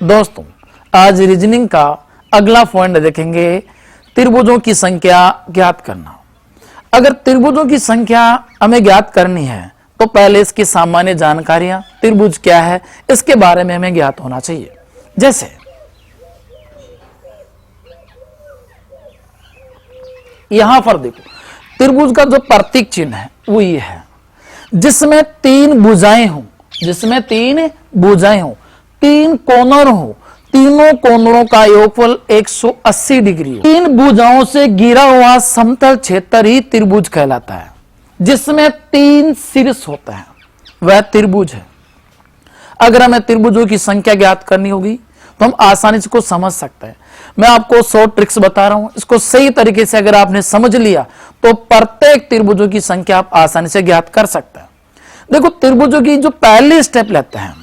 दोस्तों, आज रीजनिंग का अगला पॉइंट देखेंगे, त्रिभुजों की संख्या ज्ञात करना। अगर त्रिभुजों की संख्या हमें ज्ञात करनी है तो पहले इसकी सामान्य जानकारियां, त्रिभुज क्या है इसके बारे में हमें ज्ञात होना चाहिए। जैसे यहां पर देखो, त्रिभुज का जो प्रतीक चिन्ह है वो ये है, जिसमें तीन भुजाएं हो, तीन कोनर हो, तीनों कोनरों का योगफल 180 डिग्री हो। तीन भुजाओं से घिरा हुआ समतल क्षेत्र ही त्रिभुज कहलाता है, जिसमें तीन शीर्ष होता है, वह त्रिभुज है। अगर हमें त्रिभुजों की संख्या ज्ञात करनी होगी तो हम आसानी से इसको समझ सकते हैं। मैं आपको 100 ट्रिक्स बता रहा हूं, इसको सही तरीके से अगर आपने समझ लिया तो प्रत्येक त्रिभुजों की संख्या आप आसानी से ज्ञात कर सकते हैं। देखो, त्रिभुजों की जो पहली स्टेप लेते हैं,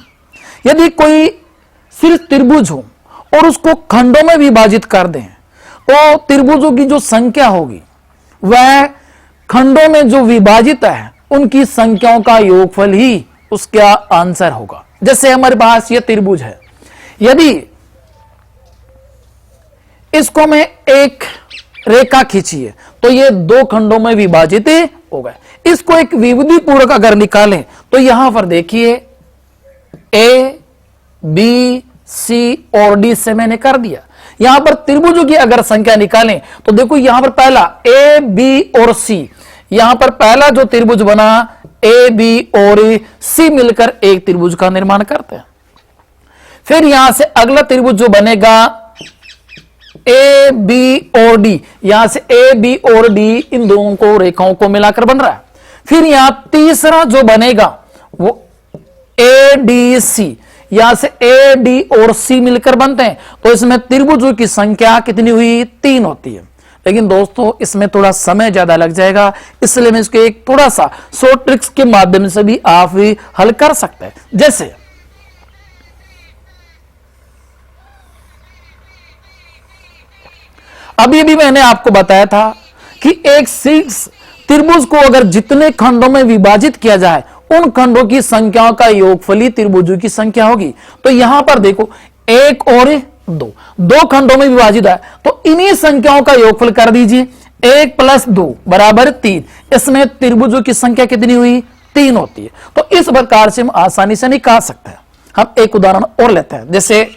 यदि कोई सिर्फ त्रिभुज हो और उसको खंडों में विभाजित कर दें तो त्रिभुजों की जो संख्या होगी वह खंडों में जो विभाजित है उनकी संख्याओं का योगफल ही उसका आंसर होगा। जैसे हमारे पास ये त्रिभुज है, यदि इसको मैं एक रेखा खींचिए तो ये दो खंडों में विभाजित हो गए। इसको एक विविधि पूर्वक अगर निकालें तो यहां पर देखिए ए, बी, सी और डी से मैंने कर दिया। यहां पर त्रिभुजों की अगर संख्या निकालें तो देखो यहां पर पहला ए, बी और सी, यहां पर पहला जो त्रिभुज बना ए, बी और सी मिलकर एक त्रिभुज का निर्माण करते हैं। फिर यहां से अगला त्रिभुज जो बनेगा ए, बी और डी, यहां से ए, बी और डी इन दोनों को रेखाओं को मिलाकर बन रहा है। फिर यहां तीसरा जो बनेगा वो ए, डी, सी, यहां से ए, डी और सी मिलकर बनते हैं। तो इसमें त्रिभुजों की संख्या कितनी हुई? 3 होती है। लेकिन दोस्तों इसमें थोड़ा समय ज्यादा लग जाएगा, इसलिए मैं इसको एक थोड़ा सा शॉर्ट ट्रिक्स के माध्यम से भी आप भी हल कर सकते हैं। जैसे अभी भी मैंने आपको बताया था कि एक शीर्ष त्रिभुज को अगर जितने खंडों में विभाजित किया जाए उन खंडों की संख्याओं का योगफल ही त्रिभुजों की संख्या होगी। तो यहां पर देखो एक और दो खंडों में विभाजित है, तो इन्हीं संख्याओं का योगफल कर दीजिए। 1 + 2 = 3। इसमें त्रिभुजों की संख्या कितनी हुई? 3 होती है। तो इस प्रकार से हम आसानी से निकाल सकते हैं। हम एक उदाहरण और लेते हैं। जैसे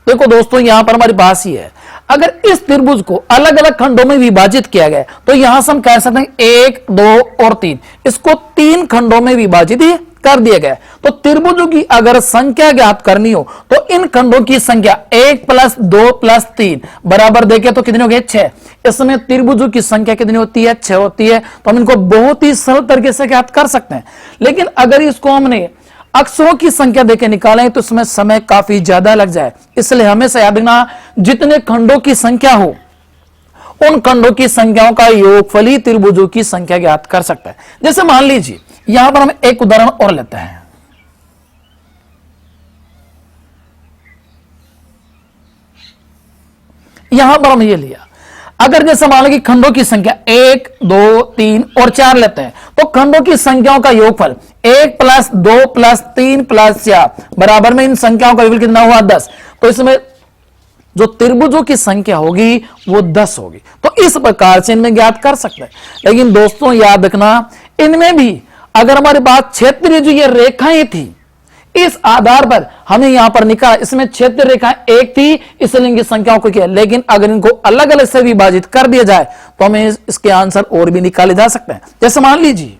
देखो दोस्तों, यहां पर हमारे पास ही है, अगर इस त्रिभुज को अलग अलग खंडों में विभाजित किया गया तो यहां से हम कह सकते हैं 1, 2 और 3, इसको 3 खंडों में विभाजित कर दिया गया। तो त्रिभुजों की अगर संख्या ज्ञात करनी हो तो इन खंडों की संख्या 1 + 2 + 3 बराबर देखें तो कितने हो गए? 6। इसमें त्रिभुजों की संख्या कितनी होती है? 6 होती है। तो हम इनको बहुत ही सरल तरीके से ज्ञात कर सकते हैं। लेकिन अगर इसको हमने अक्षरों की संख्या देके निकालें तो इसमें समय काफी ज्यादा लग जाए, इसलिए हमेशा याद रखना जितने खंडों की संख्या हो उन खंडों की संख्याओं का योगफल ही त्रिभुजों की संख्या ज्ञात कर सकता है। जैसे मान लीजिए यहां पर हम एक उदाहरण और लेते हैं। यहां पर हम ये लिया, अगर जैसे मान लो कि खंडों की संख्या 1, 2, 3 और 4 लेते हैं तो खंडों की संख्याओं का योगफल 1 + 2 + 3 + 4 बराबर में इन संख्याओं का योगफल कितना हुआ? 10। तो इसमें जो त्रिभुजों की संख्या होगी वो 10 होगी। तो इस प्रकार से इनमें ज्ञात कर सकते हैं। लेकिन दोस्तों याद रखना, इनमें भी अगर हमारे पास क्षेत्रीय जो ये रेखाएं थी, इस आधार पर हमें यहां पर निकाला, इसमें क्षेत्र रेखा एक थी इसलिए इनकी संख्याओं को किया। लेकिन अगर इनको अलग अलग से विभाजित कर दिया जाए तो हमें इसके आंसर और भी निकाले जा सकते हैं। जैसे मान लीजिए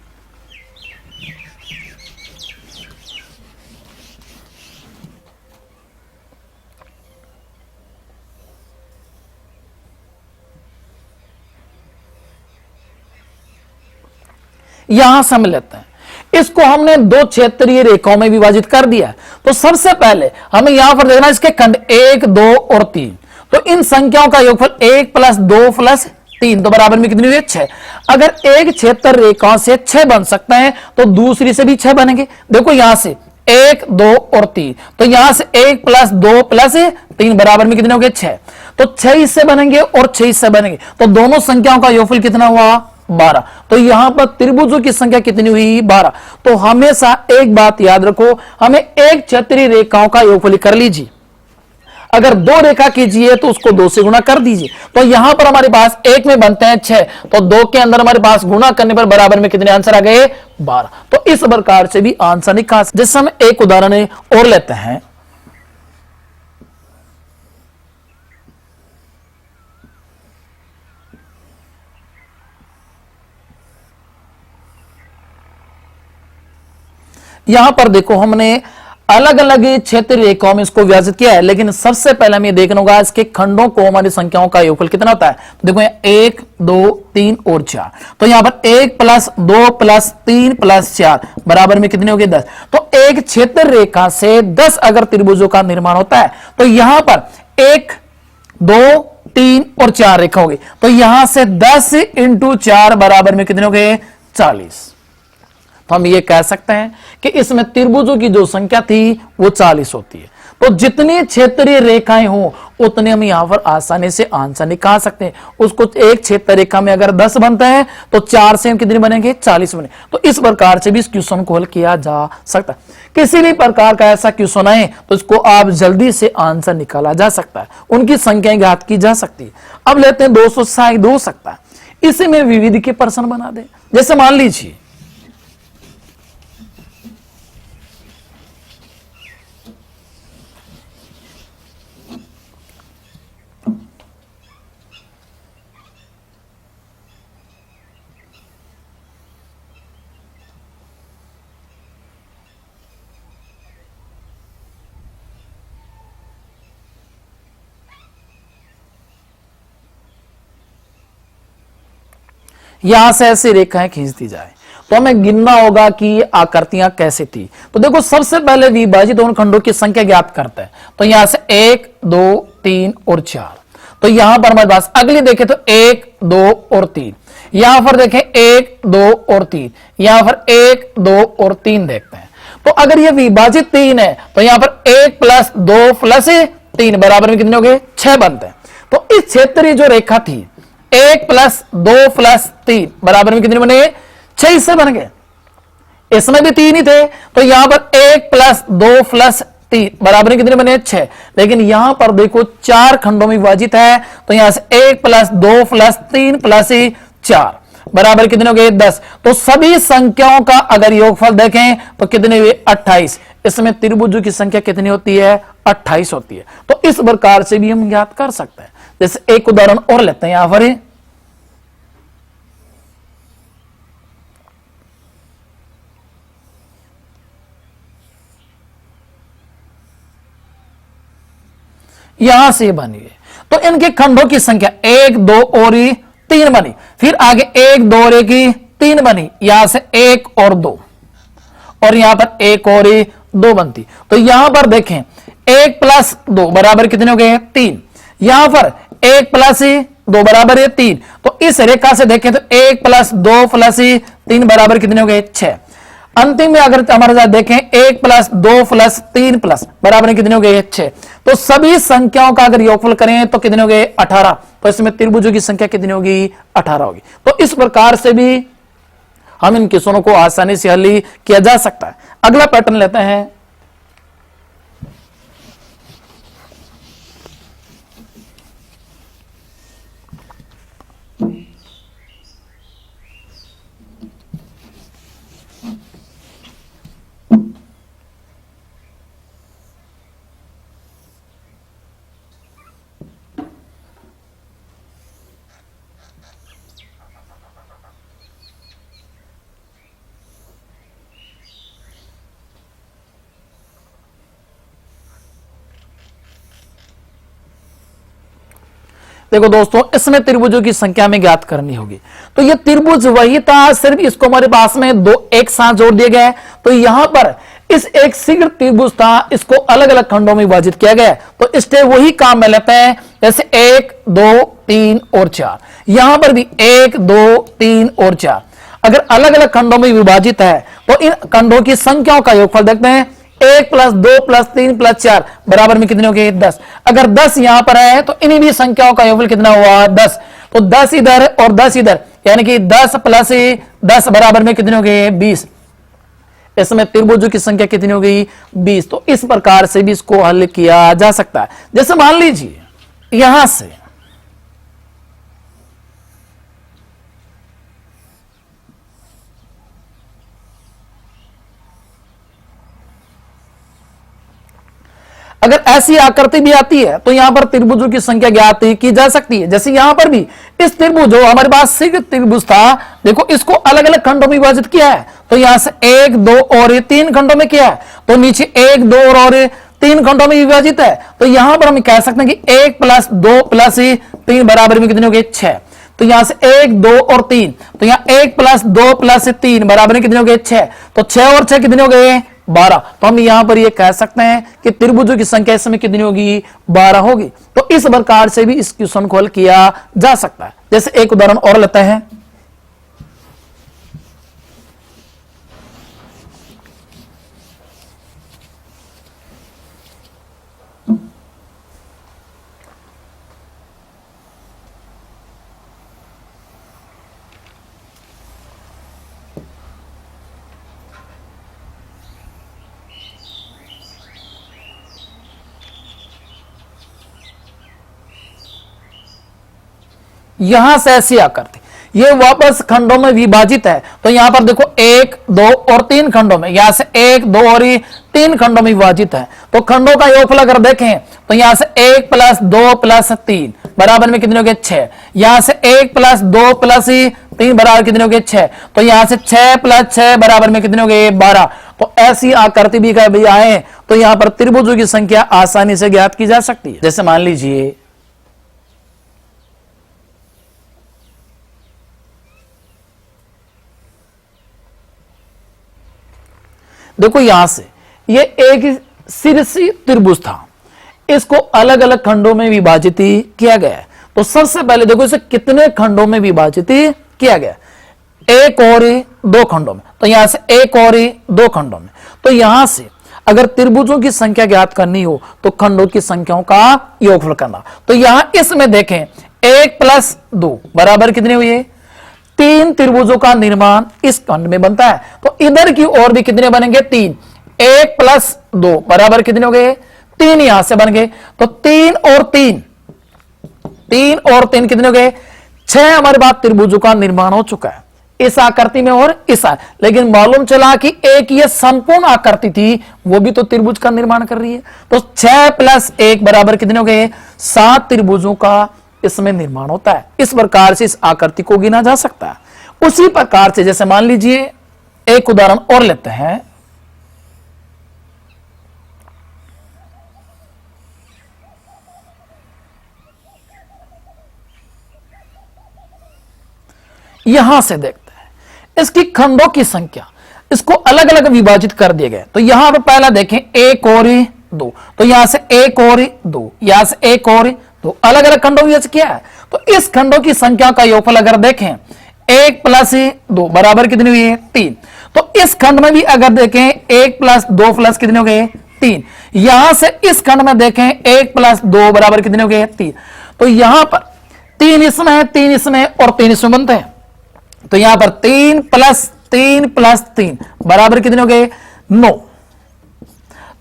यहां से हम लेते हैं, इसको हमने 2 क्षेत्रीय रेखाओं में विभाजित कर दिया। तो सबसे पहले हमें यहां पर देखना इसके खंड 1, 2 और 3। तो इन संख्याओं का योगफल 1 + 2 + 3 तो बराबर में कितनी हुई? 6। अगर एक क्षेत्र रेखाओं से 6 बन सकते हैं तो दूसरी से भी 6 बनेंगे। देखो यहां से 1 2 और 3, तो यहां से 1 प्लस 2 प्लस 3 बराबर में कितने हो गए 6। तो 6 इससे बनेंगे और 6 इससे बनेंगे, तो दोनों संख्याओं का योगफल कितना हुआ 12। तो यहां पर त्रिभुजों की संख्या कितनी हुई 12। तो हमेशा एक बात याद रखो, हमें एक क्षैतिज रेखाओं का योगफल कर लीजिए, अगर 2 रेखा कीजिए तो उसको 2 से गुणा कर दीजिए। तो यहां पर हमारे पास 1 में बनते हैं 6, तो 2 के अंदर हमारे पास गुणा करने पर बराबर में कितने आंसर आ गए 12। तो इस प्रकार से भी आंसर निकाल। जैसे हम एक उदाहरण और लेते हैं, यहां पर देखो हमने अलग अलग क्षेत्र रेखाओं में इसको विभाजित किया है, लेकिन सबसे पहले हमें देखना होगा इसके खंडों को, हमारी संख्याओं का योगफल कितना होता है। तो देखो 1 2 3 और 4, तो यहां पर 1 प्लस 2 प्लस 3 प्लस 4 बराबर में कितने हो गए 10। तो एक क्षेत्र रेखा से 10 अगर त्रिभुजों का निर्माण होता है, तो यहां पर 1 2 3 और 4 रेखा होगी, तो यहां से 10 इंटू 4 बराबर में कितने हो गए 40। तो हम ये कह सकते हैं कि इसमें त्रिभुजों की जो संख्या थी वो 40 होती है। तो जितनी क्षेत्रीय रेखाएं हो उतने हम यहां पर आसानी से आंसर निकाल सकते हैं। उसको एक क्षेत्र रेखा में अगर 10 बनते हैं तो 4 से हम कितने बनेंगे 40 बने। तो इस प्रकार से भी इस क्वेश्चन को हल किया जा सकता है। किसी भी प्रकार का ऐसा क्वेश्चन आए तो इसको आप जल्दी से आंसर निकाला जा सकता है, उनकी संख्याएं ज्ञात की जा सकती है। अब लेते हैं 260 हो सकता है, इसे में विविध के प्रश्न बना दे। जैसे मान लीजिए यहां से ऐसी रेखाएं खींच दी जाए, तो हमें गिनना होगा कि आकृतियां कैसे थी। तो देखो सबसे पहले विभाजित उन खंडों की संख्या ज्ञात करते हैं। तो यहां से 1 2 3 और 4, तो यहां पर हमारे पास अगली देखें तो 1 2 और 3, यहां पर देखें 1 2 और 3, यहां पर 1 2 और 3 देखते हैं। तो अगर ये विभाजित 3 है तो यहां पर 1 प्लस 2 प्लस 3 बराबर में कितने हो गए 6 बनते हैं। तो इस क्षेत्रीय जो रेखा थी 1 प्लस 2 प्लस 3 बराबर में कितने बने 6 हिस्से बन गए। इसमें भी 3 ही थे, तो यहां पर 1 प्लस 2 प्लस 3 बराबर में कितने बने 6। लेकिन यहां पर देखो 4 खंडों में विभाजित है, तो यहां से 1 प्लस 2 प्लस 3 प्लस 4 बराबर कितने हो गए 10। तो सभी संख्याओं का अगर योगफल देखें तो कितने हुए 28। इसमें त्रिभुजों की संख्या कितनी होती है 28 होती है। तो इस प्रकार से भी हम ज्ञात कर सकते हैं। जैसे एक उदाहरण और लेते हैं यहां पर, यहां से बनी है, तो इनके खंडों की संख्या 1 2 और 3 बनी। फिर आगे 1 2 और 1 3 बनी, यहां से 1 और 2, और यहां पर 1 और 2 बनती। तो यहां पर देखें 1 प्लस 2 बराबर कितने हो गए 3, यहां पर 1 प्लस 2 बराबर है 3। तो इस रेखा से देखें तो 1 प्लस 2 प्लस 3 बराबर कितने हो गए 6। अंतिम में अगर हमारे साथ देखें 1 प्लस 2 प्लस 3 प्लस बराबर कितने हो गए 6। तो सभी संख्याओं का अगर योगफल करें तो कितने हो गए 18। तो इसमें त्रिभुजों की संख्या कितनी होगी 18 होगी। तो इस प्रकार से भी हम इन क्वेश्चनों को आसानी से हल किया जा सकता है। अगला पैटर्न लेते हैं, देखो दोस्तों इसमें त्रिभुजों की संख्या हमें ज्ञात करनी होगी। तो ये त्रिभुज वही था, सिर्फ इसको हमारे पास में दो एक साथ जोड़ दिए गए। तो यहां पर इस एक शीघ्र त्रिभुज था, इसको अलग अलग खंडों में विभाजित किया गया। तो इससे वही काम में लेते हैं, जैसे 1 2 3 और 4, यहां पर भी 1 2 3 और 4 अगर अलग अलग खंडों में विभाजित है तो इन खंडों की संख्याओं का योगफल देखते हैं। 1 प्लस 2 प्लस 3 प्लस 4 बराबर में कितने हो गए 10। अगर 10 यहां पर है तो इन्हीं भी संख्याओं का योगफल कितना हुआ 10। तो 10 इधर और 10 इधर, यानी कि 10 प्लस 10 बराबर में कितने हो गए 20। इसमें त्रिभुजों की संख्या कितनी हो गई 20। तो इस प्रकार से भी इसको हल किया जा सकता है। जैसे मान लीजिए यहां से अगर ऐसी आकृति भी आती है तो यहां पर त्रिभुजों की संख्या ज्ञात की जा सकती है। जैसे यहां पर भी इस त्रिभुज जो हमारे पास शीघ्र त्रिभुज था, देखो इसको अलग अलग खंडों में विभाजित किया है। तो यहां से 1 2 और 3 खंडों में किया है। तो नीचे 1 2 और 3 खंडों में विभाजित है। तो यहां पर हम कह सकते हैं कि 1 प्लस 2 प्लस 3 बराबर में कितने हो गए 6। तो यहां से 1 2 और 3, तो यहां 1 प्लस 2 प्लस 3 बराबर में कितने हो गए 6। तो 6 और 6 कितने हो गए 12। तो हम यहां पर ये कह सकते हैं कि त्रिभुजों की संख्या इस समय कितनी होगी 12 होगी। तो इस प्रकार से भी इस क्वेश्चन को हल किया जा सकता है। जैसे एक उदाहरण और लेते हैं। यहां से ऐसी आकृति ये वापस खंडों में विभाजित है। तो यहां पर देखो 1 2 और 3 खंडों में, यहां से 1 2 और 3 खंडों में विभाजित है। तो खंडों का योगफल अगर देखें तो यहां से 1 प्लस 2 प्लस 3 बराबर में कितने हो गए 6। यहां से 1 प्लस 2 प्लस 3 बराबर कितने हो गए 6। तो यहां से 6 प्लस 6 बराबर में कितने हो गए 12। तो ऐसी आकृति भी कभी आए तो यहां पर त्रिभुजों की संख्या आसानी से ज्ञात की जा सकती है। जैसे मान लीजिए देखो यहां से ये एक शीर्षी त्रिभुज था, इसको अलग अलग खंडों में विभाजित किया गया है। तो सबसे पहले देखो इसे कितने खंडों में विभाजित किया गया, 1 और 2 खंडों में। तो यहां से 1 और 2 खंडों में। तो यहां से अगर त्रिभुजों की संख्या ज्ञात करनी हो तो खंडों की संख्याओं का योगफल करना। तो यहां इसमें देखें 1 प्लस 2 बराबर कितने हुए 3 त्रिभुजों का निर्माण इस खंड में बनता है। तो इधर की ओर भी कितने बनेंगे 3। 1 प्लस 2 बराबर कितने हो गए 3 यहां से बन गए। तो 3 और 3 कितने हो गए 6 हमारे पास त्रिभुजों का निर्माण हो चुका है इस आकृति में और इस लेकिन मालूम चला कि एक ये संपूर्ण आकृति थी वो भी तो त्रिभुज का निर्माण कर रही है। तो 6 प्लस 1 बराबर कितने हो गए 7 त्रिभुजों का इसमें निर्माण होता है। इस प्रकार से इस आकृति को गिना जा सकता है। उसी प्रकार से जैसे मान लीजिए एक उदाहरण और लेते हैं। यहां से देखते हैं इसकी खंडों की संख्या, इसको अलग अलग विभाजित कर दिए गए। तो यहां पर पहला देखें 1 और 2, तो यहां से 1 और 2, यहां से 1 और 2 अलग अलग खंडों में किया है। तो इस खंडों की संख्या का योगफल अगर देखें 1 प्लस 2 बराबर कितनी हुई है 3। तो इस खंड में भी अगर देखें 1 प्लस 2 प्लस कितने हो गए 3। यहां से इस खंड में देखें 1 प्लस 2 बराबर कितने हो गए 3। तो यहां पर 3 इसमें है 3 इसमें और 3 इसमें बनते हैं। तो यहां पर 3 प्लस 3 बराबर कितने हो गए 9।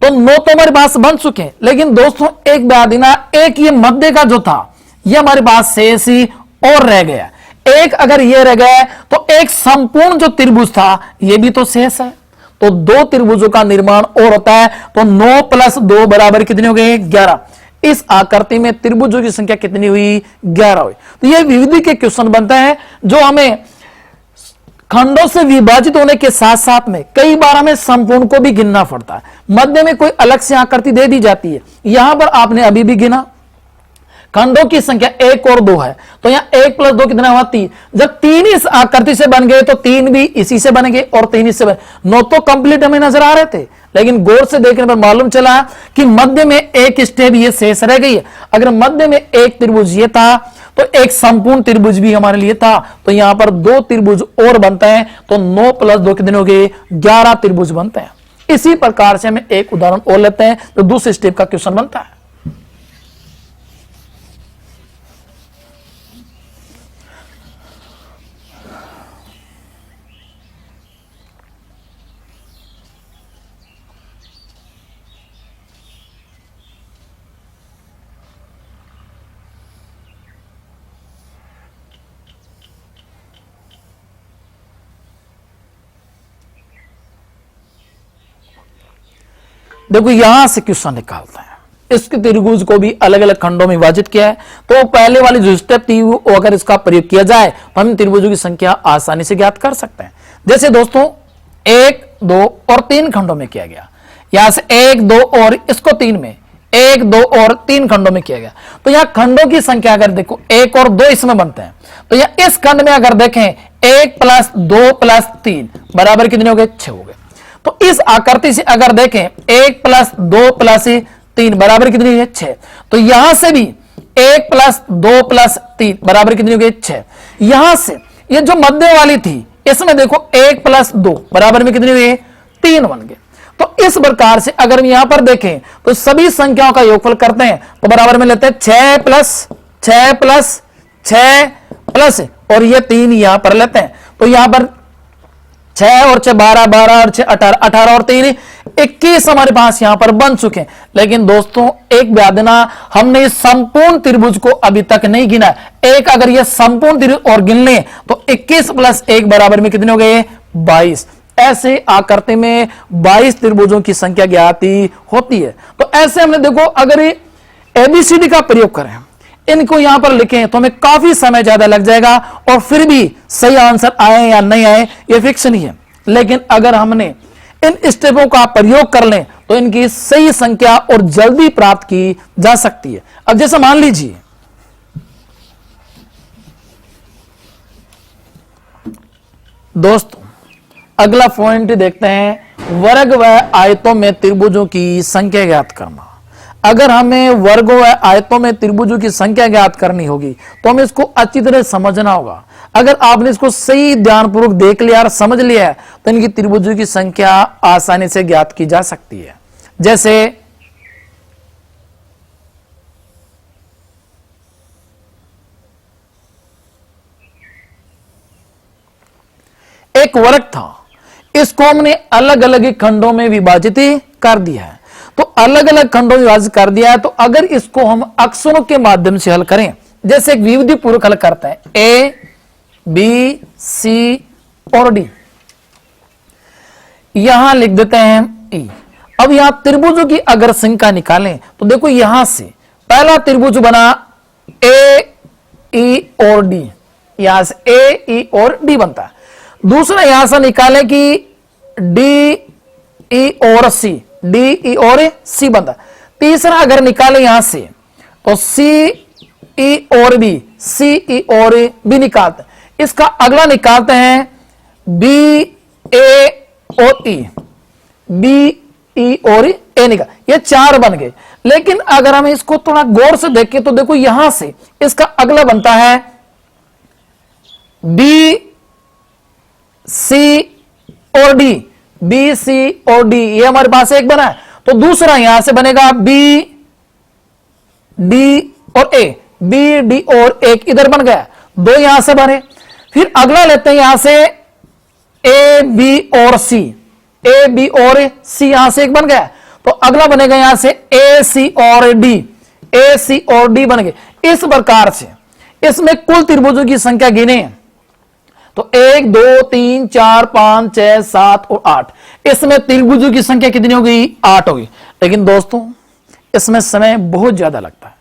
तो 9 तो हमारे पास बन चुके हैं। लेकिन दोस्तों एक बात देना, एक ये मध्य का जो था ये हमारे पास शेष ही और रह गया। एक अगर ये रह गया तो एक संपूर्ण जो त्रिभुज था ये भी तो शेष है। तो 2 त्रिभुजों का निर्माण और होता है। तो 9 प्लस 2 बराबर कितने हो गए 11। इस आकृति में त्रिभुजों की संख्या कितनी हुई 11 हुई। तो ये विविधि के क्वेश्चन बनता है जो हमें खंडों से विभाजित होने के साथ साथ में कई बार हमें संपूर्ण को भी गिनना पड़ता है। मध्य में कोई अलग से आकृति दे दी जाती है। यहां पर आपने अभी भी गिना खंडों की संख्या 1 और 2 है। तो यहां 1 प्लस 2 कितना हुआ 3। जब 3 इस आकृति से बन गए तो 3 भी इसी से बनेंगे और 3 इससे बने। 9 तो कंप्लीट हमें नजर आ रहे थे, लेकिन गौर से देखने पर मालूम चला कि मध्य में एक स्टेप ये शेष रह गई है। अगर मध्य में एक त्रिभुज ये था तो एक संपूर्ण त्रिभुज भी हमारे लिए था। तो यहां पर 2 त्रिभुज और बनते हैं। तो 9 प्लस 2 कितने हो गए 11 त्रिभुज बनते हैं। इसी प्रकार से हमें एक उदाहरण और लेते हैं तो दूसरे स्टेप का क्वेश्चन बनता है। देखो यहां से क्वेश्चन निकालते हैं। इसके त्रिभुज को भी अलग अलग खंडों में विभाजित किया है। तो पहले वाली जो स्टेप थी वो अगर इसका प्रयोग किया जाए तो हम त्रिभुजों की संख्या आसानी से ज्ञात कर सकते हैं। जैसे दोस्तों 1, 2 और 3 खंडों में किया गया, यहां से 1, 2 और इसको 3 में 1, 2 और 3 खंडों में किया गया। तो यहां खंडों की संख्या अगर देखो 1 और 2 इसमें बनते हैं, तो यहां इस खंड में अगर देखें 1 + 2 + 3 बराबर कितने हो गए? 6 हो गए। तो इस आकृति से अगर देखें 1 + 2 + 3 बराबर कितनी है? 6। तो यहां से भी 1 + 2 + 3 बराबर कितनी हो गई? 6। यहां से ये जो मध्य वाली थी इसमें देखो 1 + 2 बराबर में कितनी हुई? 3 बन गए। तो इस प्रकार से अगर हम यहां पर देखें तो सभी संख्याओं का योगफल करते हैं तो बराबर में लेते हैं 6 + 6 + 6 प्लस और ये 3 यहां पर लेते हैं। तो यहां पर 6 और 6 12, 12 और 6 18, 18 और 3 21 हमारे पास यहां पर बन चुके हैं। लेकिन दोस्तों एक याद देना, हमने इस संपूर्ण त्रिभुज को अभी तक नहीं गिना। एक अगर ये संपूर्ण त्रिभुज और गिन लें तो 21 + 1 बराबर में कितने हो गए? 22। ऐसे आकृति में 22 त्रिभुजों की संख्या ज्ञात होती है। तो ऐसे हमने देखो अगर एबीसीडी का प्रयोग करें, इनको यहां पर लिखें तो हमें काफी समय ज्यादा लग जाएगा और फिर भी सही आंसर आए या नहीं आए ये फिक्स नहीं है। लेकिन अगर हमने इन स्टेपों का प्रयोग कर लें तो इनकी सही संख्या और जल्दी प्राप्त की जा सकती है। अब जैसे मान लीजिए दोस्तों अगला पॉइंट देखते हैं, वर्ग व आयतों में त्रिभुजों की संख्या ज्ञात करना। अगर हमें वर्गों व आयतों में त्रिभुजों की संख्या ज्ञात करनी होगी तो हमें इसको अच्छी तरह समझना होगा। अगर आपने इसको सही ध्यानपूर्वक देख लिया और समझ लिया है तो इनकी त्रिभुजों की संख्या आसानी से ज्ञात की जा सकती है। जैसे एक वर्ग था, इसको हमने अलग अलग खंडों में विभाजित कर दिया है। तो अलग अलग खंडों में विभाजित कर दिया है तो अगर इसको हम अक्षरों के माध्यम से हल करें, जैसे एक विविधि पूर्वक हल करते हैं A, B, C और D, यहां लिख देते हैं E। अब यहां त्रिभुजों की अगर संख्या निकालें तो देखो यहां से पहला त्रिभुज बना A, E और D, यहां से A, E और D बनता है। दूसरा यहां से निकालें कि D, E और C, D, E और C बनता है। तीसरा अगर निकालें यहां से तो C, E और B, C, E और B निकालते हैं। इसका अगला निकालते हैं B, A और E, B, E और A निकाल, ये 4 बन गए। लेकिन अगर हम इसको थोड़ा गौर से देखें तो देखो यहां से इसका अगला बनता है B, C और D, B, C और D, ये हमारे पास एक बना है। तो दूसरा यहां से बनेगा B, D और A, B, D और एक इधर बन गया, 2 यहां से बने। फिर अगला लेते हैं यहां से A, B और C, A, B और C यहां से एक बन गया। तो अगला बनेगा यहां से A, C और D, A, C और D बन गए। इस प्रकार से इसमें कुल त्रिभुजों की संख्या गिने तो 1, 2, 3, 4, 5, 6, 7 और 8, इसमें त्रिभुजों की संख्या कितनी हो गई? 8 हो गई। लेकिन दोस्तों इसमें समय बहुत ज्यादा लगता है।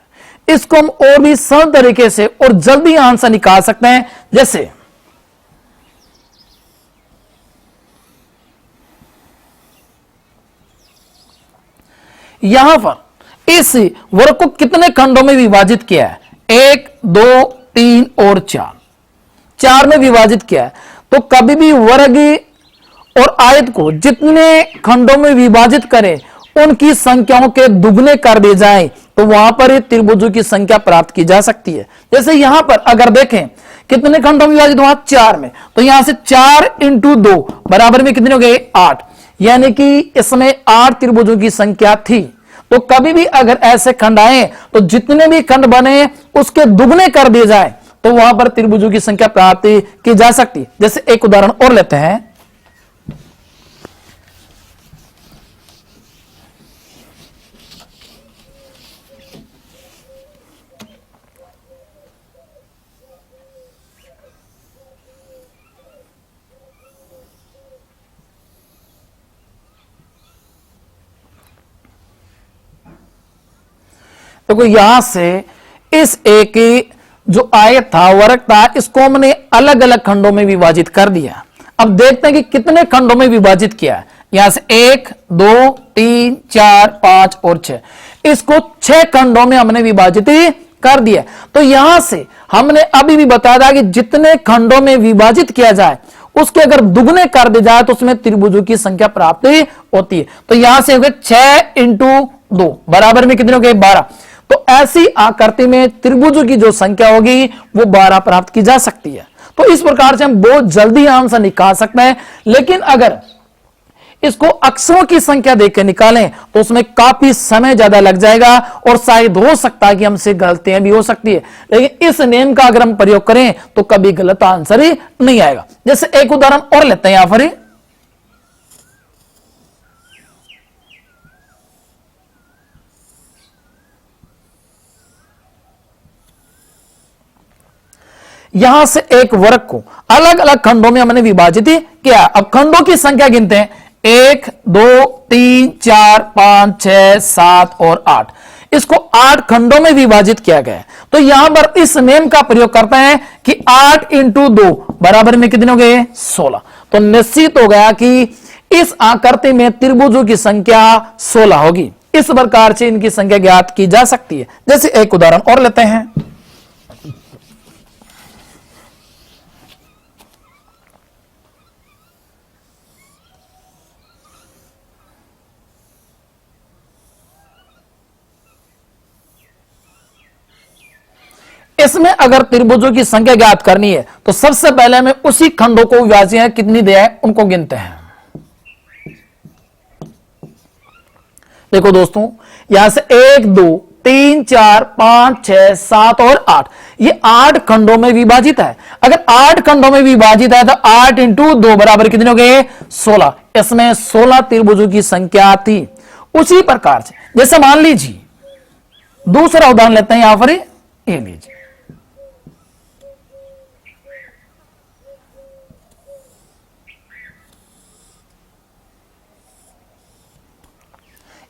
इसको हम और भी सरल तरीके से और जल्दी आंसर निकाल सकते हैं। जैसे यहां पर इस वर्ग को कितने खंडों में विभाजित किया है? 1, 2, 3 और 4 में विभाजित किया है। तो कभी भी वर्ग और आयत को जितने खंडों में विभाजित करें उनकी संख्याओं के दुगने कर दिए जाएं तो वहां पर त्रिभुजों की संख्या प्राप्त की जा सकती है। जैसे यहां पर अगर देखें कितने खंडों में विभाजित हुआ? 4 में। तो यहां से 4 × 2 बराबर में कितने हो गए? 8। यानी कि इसमें 8 त्रिभुजों की संख्या थी। तो कभी भी अगर ऐसे खंड आए तो जितने भी खंड बने उसके दुगने कर दिए जाए तो वहां पर त्रिभुजों की संख्या प्राप्त की जा सकती है। जैसे एक उदाहरण और लेते हैं। देखो यहां से इस एक जो आयत था, वर्ग था, इसको हमने अलग अलग खंडों में विभाजित कर दिया। अब देखते हैं कि कितने खंडों में विभाजित किया है। यहां से 1 2 3 4 5 और 6, इसको 6 खंडों में हमने विभाजित कर दिया। तो यहां से हमने अभी भी बताया था कि जितने खंडों में विभाजित किया जाए उसके अगर दुगने कर दिया जाए तो उसमें त्रिभुजों की संख्या प्राप्त होती है। तो यहां से 6 इंटू 2 बराबर में कितने हो गए? 12। तो ऐसी आकृति में त्रिभुजों की जो संख्या होगी वो 12 प्राप्त की जा सकती है। तो इस प्रकार से हम बहुत जल्दी आंसर निकाल सकते हैं। लेकिन अगर इसको अक्षरों की संख्या देख के निकालें तो उसमें काफी समय ज्यादा लग जाएगा और शायद हो सकता है कि हमसे गलतियां भी हो सकती है। लेकिन इस नियम का अगर हम प्रयोग करें तो कभी गलत आंसर ही नहीं आएगा। जैसे एक उदाहरण और लेते हैं यहां पर। यहां से एक वर्ग को अलग अलग खंडों में हमने विभाजित किया। अब खंडों की संख्या गिनते हैं। 1 2 3 4 5 6 7 और 8। इसको 8 खंडों में विभाजित किया गया। तो यहां पर इस नियम का प्रयोग करते हैं कि 8 इंटू 2 बराबर में कितने हो गए? 16। तो निश्चित हो गया कि इस आकृति में त्रिभुजों की संख्या 16 होगी। इस प्रकार से इनकी संख्या ज्ञात की जा सकती है। जैसे एक उदाहरण और लेते हैं। इसमें अगर त्रिभुजों की संख्या ज्ञात करनी है तो सबसे पहले हमें उसी खंडों को विभाजित कितनी दिया है उनको गिनते हैं। देखो दोस्तों, यहां से 1 2 3 4 5 6 7 और 8, ये 8 खंडों में विभाजित है। अगर 8 खंडों में विभाजित है तो 8 इंटू 2 बराबर कितने हो गए? 16। इसमें 16 त्रिभुजों की संख्या थी। उसी प्रकार से जैसे मान लीजिए दूसरा उदाहरण लेते हैं। यहां पर ये लीजिए,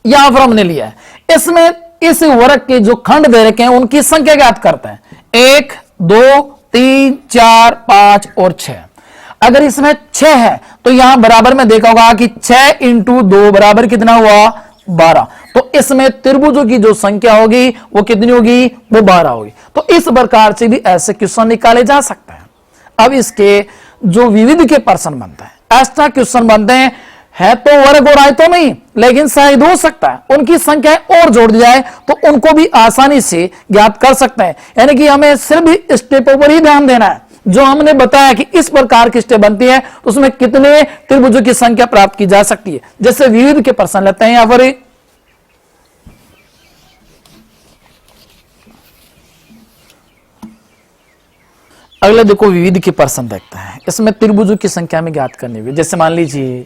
यहां पर हमने लिया है। इसमें इस वर्ग के जो खंड दे रखे हैं उनकी संख्या ज्ञात करते हैं। 1 2 3 4 5 और 6। अगर इसमें 6 है तो यहां बराबर में देखा होगा कि 6 इंटू 2 बराबर कितना हुआ? 12। तो इसमें त्रिभुजों की जो संख्या होगी वो कितनी होगी? वो 12 होगी। तो इस प्रकार से भी ऐसे क्वेश्चन निकाले जा सकते हैं। अब इसके जो विविध के प्रश्न बनते हैं, एक्स्ट्रा क्वेश्चन बनते हैं, है तो वर्ग और आयतों में ही, लेकिन शायद हो सकता है उनकी संख्या और जोड़ दी जाए तो उनको भी आसानी से ज्ञात कर सकते हैं। यानी कि हमें सिर्फ स्टेपों पर ही ध्यान देना है। जो हमने बताया कि इस प्रकार की स्टेप बनती है तो उसमें कितने त्रिभुजों की संख्या प्राप्त की जा सकती है। जैसे विविध के प्रश्न लेते हैं यहां पर। अगले देखो विविध के प्रश्न देखते हैं। इसमें त्रिभुजों की संख्या में ज्ञात करनी होगी। जैसे मान लीजिए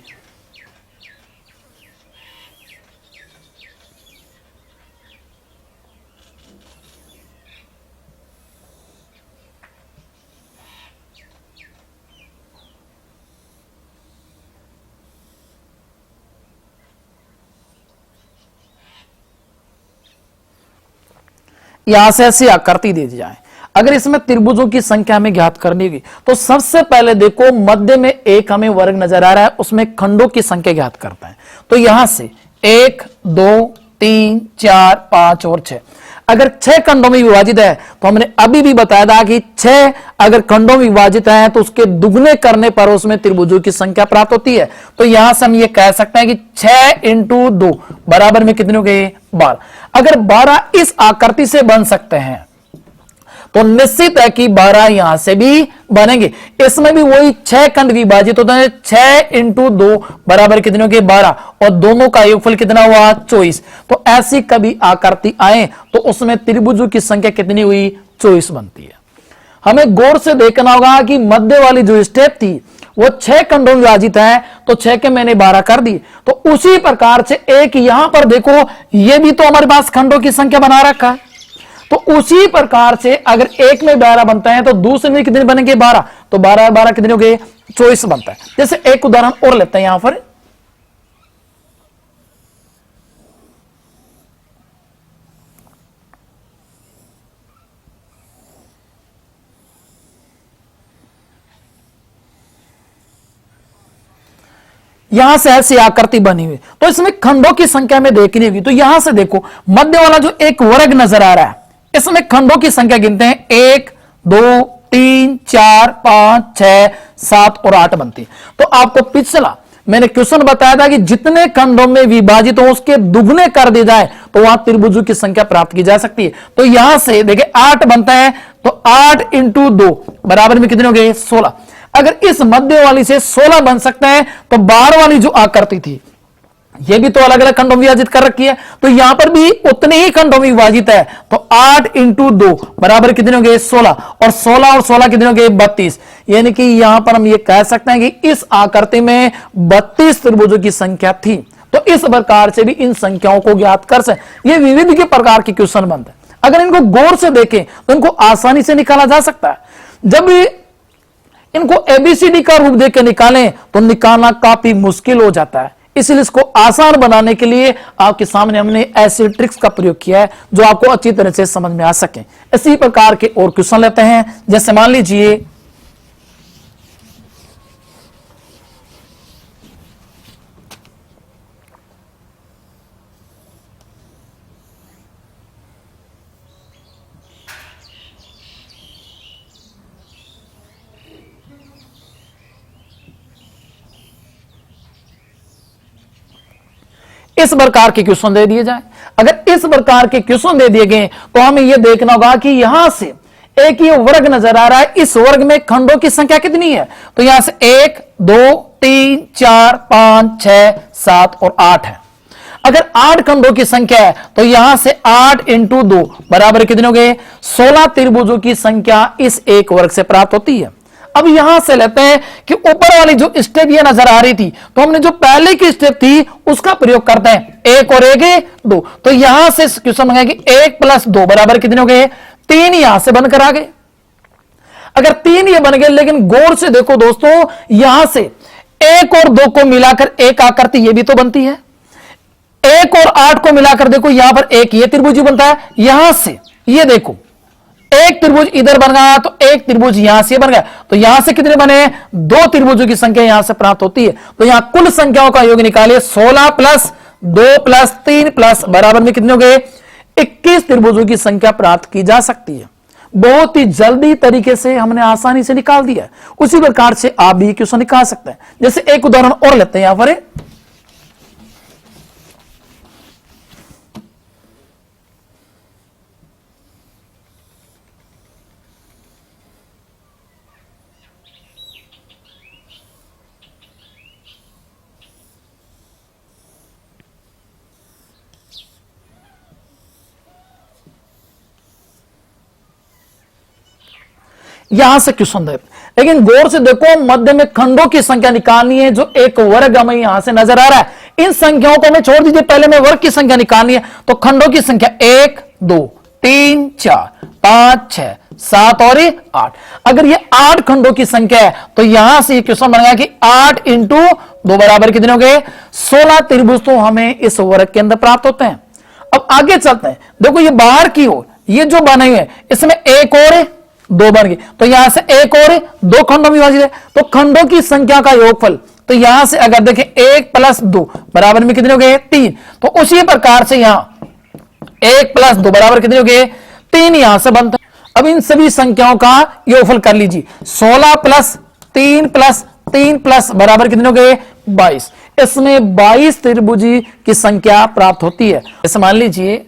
यहां से ऐसी आकृति दे दी जाए। अगर इसमें त्रिभुजों की संख्या हमें ज्ञात करनी होगी तो सबसे पहले देखो मध्य में एक हमें वर्ग नजर आ रहा है, उसमें खंडों की संख्या ज्ञात करते हैं। तो यहां से 1 2 3 4 5 और 6। अगर 6 खंडों में विभाजित है तो हमने अभी भी बताया था कि 6 अगर खंडों में विभाजित है तो उसके दुगने करने पर उसमें त्रिभुजों की संख्या प्राप्त होती है। तो यहां से हम ये कह सकते हैं कि 6 इंटू 2 बराबर में कितने हो गए? 12। अगर 12 इस आकृति से बन सकते हैं तो निश्चित है कि 12 यहां से भी बनेंगे। इसमें भी वही 6 खंड विभाजित होते हैं, 6 इंटू 2 बराबर कितने हो गए 12, और दोनों का योगफल कितना हुआ 24। तो ऐसी कभी आकृति आए तो उसमें त्रिभुजों की संख्या कितनी हुई 24 बनती है। हमें गौर से देखना होगा कि मध्य वाली जो स्टेप थी वो 6 खंडों में विभाजित है, तो 6 के मैंने 12 कर दी। तो उसी प्रकार से एक यहां पर देखो, ये भी तो हमारे पास खंडों की संख्या बना रखा है। तो उसी प्रकार से अगर एक में 12 बनता है तो दूसरे में कितने बनेंगे 12, तो 12 12 कितने हो गए 24 बनता है। जैसे एक उदाहरण और लेते हैं यहां पर, यहां से ऐसी आकृति बनी हुई, तो इसमें खंडों की संख्या में देखनी होगी। तो यहां से देखो मध्य वाला जो एक वर्ग नजर आ रहा है, इसमें खंडों की संख्या गिनते हैं 1 2 3 4 5 6 7 और 8 बनती है। तो आपको पिछला मैंने क्वेश्चन बताया था कि जितने खंडों में विभाजित हो उसके दुगने कर दिए जाए तो वहां त्रिभुजों की संख्या प्राप्त की जा सकती है। तो यहां से देखिए 8 बनता है, तो 8 इंटू 2 बराबर में कितने हो गए 16। अगर इस मध्य वाली से 16 बन सकता है तो बाहर वाली जो आकृति थी ये भी तो अलग अलग खंडों में विभाजित कर रखी है, तो यहां पर भी उतने ही खंडों में विभाजित है। तो 8 इंटू 2 बराबर कितने हो गए 16, और 16 और 16 कितने हो गए 32। यानी कि यहां पर हम ये कह सकते हैं कि इस आकृति में 32 त्रिभुजों की संख्या थी। तो इस प्रकार से भी इन संख्याओं को ज्ञात कर सकते। ये विविध के प्रकार के क्वेश्चन बनते हैं, अगर इनको गौर से देखें तो इनको आसानी से निकाला जा सकता है। जब इनको एबीसीडी का रूप देकर निकालें तो निकालना काफी मुश्किल हो जाता है। इसलिए इसको आसान बनाने के लिए आपके सामने हमने ऐसे ट्रिक्स का प्रयोग किया है जो आपको अच्छी तरह से समझ में आ सके। इसी प्रकार के और क्वेश्चन लेते हैं। जैसे मान लीजिए इस प्रकार के क्वेश्चन दे दिए जाए। अगर इस प्रकार के क्वेश्चन दे दिए गए तो हमें यह देखना होगा कि यहां से एक ये वर्ग नजर आ रहा है, इस वर्ग में खंडों की संख्या कितनी है। तो यहां से 1 2 3 4 5 6 7 और 8 है। अगर 8 खंडों की संख्या है तो यहां से 8 इंटू 2 बराबर कितने हो गए 16 त्रिभुजों की संख्या इस एक वर्ग से प्राप्त होती है। अब यहां से लेते हैं कि ऊपर वाली जो स्टेप ये नजर आ रही थी, तो हमने जो पहले की स्टेप थी उसका प्रयोग करते हैं। 1 और 1 2, तो यहां से क्वेश्चन मंगा कि 1 प्लस 2 बराबर कितने हो गए 3, यहां से बनकर आ गए। अगर 3 ये बन गए, लेकिन गौर से देखो दोस्तों, यहां से 1 और 2 को मिलाकर एक आकृति ये भी तो बनती है। 1 और 8 को मिलाकर देखो, यहां पर एक ये त्रिभुज बनता है। यहां से ये देखो एक त्रिभुज इधर बन गया तो एक त्रिभुज यहां से बन गया, तो यहां से कितने बने 2 त्रिभुजों की संख्या यहां से प्राप्त होती है। तो यहां कुल संख्याओं का योग निकालिए 16 प्लस 2 प्लस 3 प्लस बराबर में कितने हो गए 21 त्रिभुजों की संख्या प्राप्त की जा सकती है। बहुत ही जल्दी तरीके से हमने आसानी से निकाल दिया। उसी प्रकार से आप भी क्वेश्चन निकाल सकते हैं। जैसे एक उदाहरण और लेते हैं यहां पर, यहां से क्वेश्चन दे, लेकिन गौर से देखो मध्य में खंडों की संख्या निकालनी है जो एक वर्ग हमें यहां से नजर आ रहा है। इन संख्याओं को हमें छोड़ दीजिए, पहले में वर्ग की संख्या निकालनी है। तो खंडों की संख्या 1 2 3 4 5 6 7 और 8। अगर ये 8 खंडों की संख्या है तो यहां से क्वेश्चन बनेगा कि 8 इंटू 2 बराबर कितने हो गए 16 त्रिभुज तो हमें इस वर्ग के अंदर प्राप्त होते हैं। अब आगे चलते हैं। देखो ये बाहर की ओर ये जो बने हुए हैं इसमें 1 और 2 बन गए, तो यहां से 1 और 2 खंडों में विभाजित है। तो खंडों की संख्या का योगफल, तो यहां से अगर देखें 1 प्लस 2 बराबर में कितने हो गए 3। तो उसी प्रकार से यहां 1 प्लस 2 बराबर कितने हो गए 3 यहां से बनता है। अब इन सभी संख्याओं का योगफल कर लीजिए, 16 प्लस 3 प्लस 3 प्लस बराबर कितने हो गए 22। इसमें 22 त्रिभुजी की संख्या प्राप्त होती है। जैसे मान लीजिए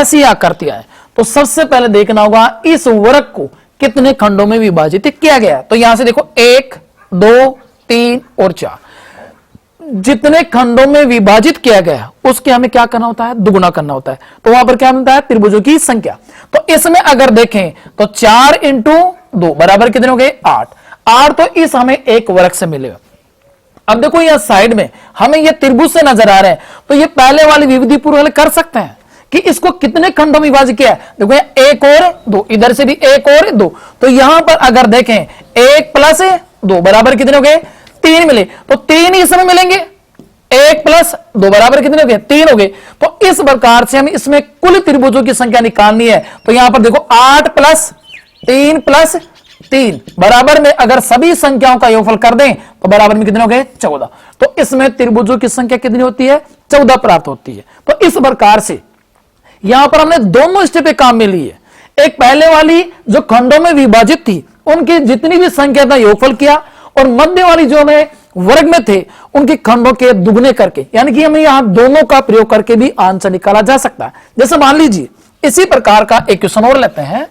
ऐसी आकृतियां हैं, तो सबसे पहले देखना होगा इस वर्ग को कितने खंडों में विभाजित किया गया है। तो यहां से देखो 1 2 3 और 4, जितने खंडों में विभाजित किया गया उसके हमें क्या करना होता है, दुगुना करना होता है। तो वहां पर क्या मिलता है, त्रिभुजों की संख्या। तो इसमें अगर देखें तो 4 इंटू 2 बराबर कितने हो गए, 8। 8 तो इस हमें एक वर्ग से मिलेगा। अब देखो यह साइड में हमें यह त्रिभुज से नजर आ रहे हैं, तो ये पहले वाली विविधि पूर्व हल कर सकते हैं कि इसको कितने खंडों में विभाजित किया है। देखो 1 और 2, इधर से भी 1 और 2, तो यहां पर अगर देखें 1 प्लस 2 बराबर कितने हो गए, 3 मिले। तो 3 ही इसमें मिलेंगे, 1 प्लस 2 बराबर कितने हो गए, 3 हो गए। तो इस प्रकार से हमें इसमें कुल त्रिभुजों की संख्या निकालनी है। तो यहां पर देखो 8 प्लस 3 प्लस 3 बराबर में अगर सभी संख्याओं का योगफल कर दें तो बराबर में कितने हो गए, 14। तो इसमें त्रिभुजों की संख्या कितनी होती है, 14 प्राप्त होती है। तो इस प्रकार से यहां पर हमने दोनों स्टेप पे काम में ली है। एक पहले वाली जो खंडों में विभाजित थी उनकी जितनी भी संख्या था योगफल किया, और मध्य वाली जो हमें वर्ग में थे उनके खंडों के दुगने करके, यानी कि हमें यहां दोनों का प्रयोग करके भी आंसर निकाला जा सकता है। जैसे मान लीजिए इसी प्रकार का एक क्वेश्चन और लेते हैं।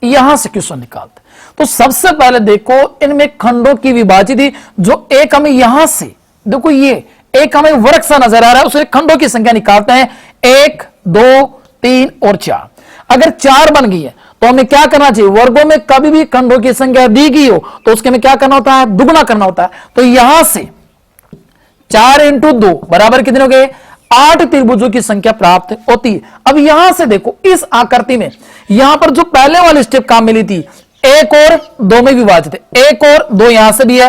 यहां से क्वेश्चन निकालते, तो सबसे पहले देखो इनमें खंडों की विभाजित जो एक हमें यहां से देखो ये एक हमें वर्ग सा नजर आ रहा है, उसके खंडों की संख्या निकालते हैं 1 2 3 और 4। अगर 4 बन गई है तो हमें क्या करना चाहिए, वर्गों में कभी भी खंडों की संख्या दी गई हो तो उसके में क्या करना होता है, दुगुना करना होता है। तो यहां से 4 इंटू 2 बराबर कितने हो गए, 8 त्रिभुजों की संख्या प्राप्त होती है। अब यहां से देखो इस आकृति में यहां पर जो पहले वाली स्टेप काम मिली थी 1 और 2 में विभाजित है, 1 और 2 यहां से भी है,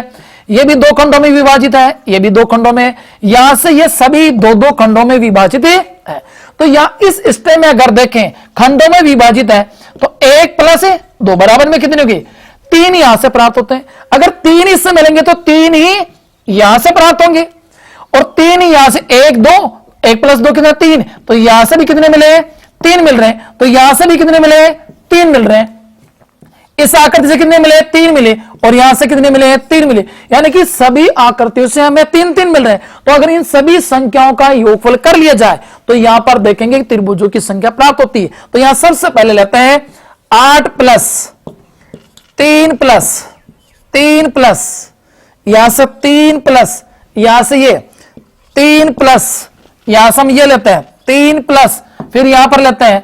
ये भी 2 खंडों में विभाजित है, ये भी 2 खंडों में, यहां से ये सभी 2-2 खंडों में विभाजित है। तो यहां इस स्टेप में अगर देखें खंडों में विभाजित है तो 1 प्लस 2 बराबर में कितने होंगे, 3 यहां से प्राप्त होते हैं। अगर 3 इससे मिलेंगे तो 3 ही यहां से प्राप्त होंगे, और 3 यहां से 1 2 1 प्लस 2 कितना, 3। तो यहां से भी कितने मिले, 3 मिल रहे हैं। तो यहां से भी कितने मिले, 3 मिल रहे हैं। इस आकृति से कितने मिले, 3 मिले, और यहां से कितने मिले, 3 मिले, यानी कि सभी आकृतियों से हमें 3-3 मिल रहे हैं। तो अगर इन सभी संख्याओं का योगफल कर लिया जाए तो यहां पर देखेंगे कि त्रिभुजों की संख्या प्राप्त होती है। तो यहां सबसे पहले लेते हैं 8 प्लस 3 प्लस 3 प्लस, यहां से 3 प्लस, यहां से ये 3 प्लस, यहां से हम ये लेते हैं 3 प्लस, फिर यहां पर लेते हैं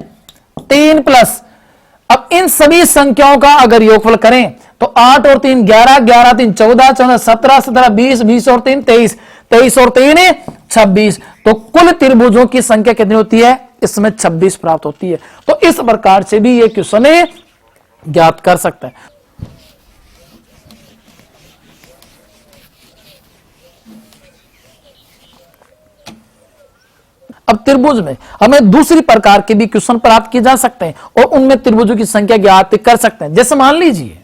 3 प्लस। अब इन सभी संख्याओं का अगर योगफल करें तो 8 और 3 11, 11 3 14, 14 17, 17 20, 20 और 3 23, 23 और 3 26। तो कुल त्रिभुजों की संख्या कितनी होती है, इसमें 26 प्राप्त होती है। तो इस प्रकार से भी ये क्वेश्चन ज्ञात कर सकते हैं। अब त्रिभुज में हमें दूसरी प्रकार के भी क्वेश्चन प्राप्त किए जा सकते हैं और उनमें त्रिभुजों की संख्या ज्ञात कर सकते हैं। जैसे मान लीजिए